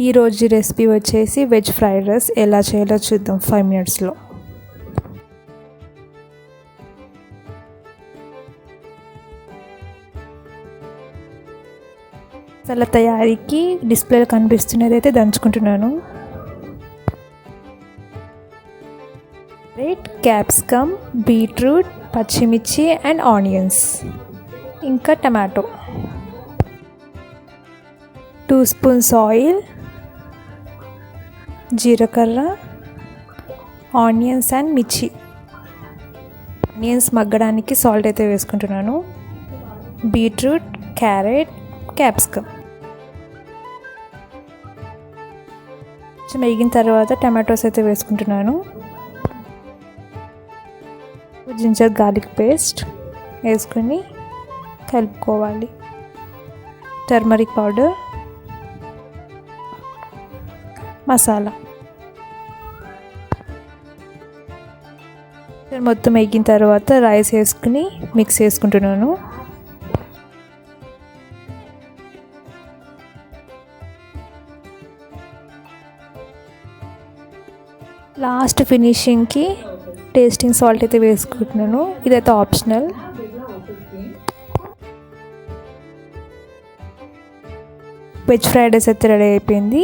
ఈరోజు రెసిపీ వచ్చేసి veg fried rice ఎలా చేయాలో చూద్దాం 5 మినిట్స్లో. మసాలా తయారీకి డిస్ప్లేలో కనిపిస్తున్నది అయితే దంచుకుంటున్నాను. క్యాప్సికమ్, బీట్రూట్, పచ్చిమిర్చి అండ్ ఆనియన్స్, ఇంకా టమాటో, 2 స్పూన్స్ ఆయిల్, జీలకర్ర, ఆనియన్స్ అండ్ మిర్చి. ఆనియన్స్ మగ్గడానికి సాల్ట్ అయితే వేసుకుంటున్నాను. బీట్రూట్, క్యారెట్, క్యాప్సికమ్ కొంచెం వేగిన తర్వాత టమాటోస్ అయితే వేసుకుంటున్నాను. జింజర్ గార్లిక్ పేస్ట్ వేసుకొని కలుపుకోవాలి. టర్మరిక్ పౌడర్, మసాలా మొత్తం వేగిన తర్వాత రైస్ వేసుకుని మిక్స్ చేసుకుంటున్నాను. లాస్ట్ ఫినిషింగ్కి టేస్టింగ్ సాల్ట్ అయితే వేసుకుంటున్నాను. ఇదైతే ఆప్షనల్. వెజ్ ఫ్రైడ్ రైస్ అయితే రెడీ అయిపోయింది.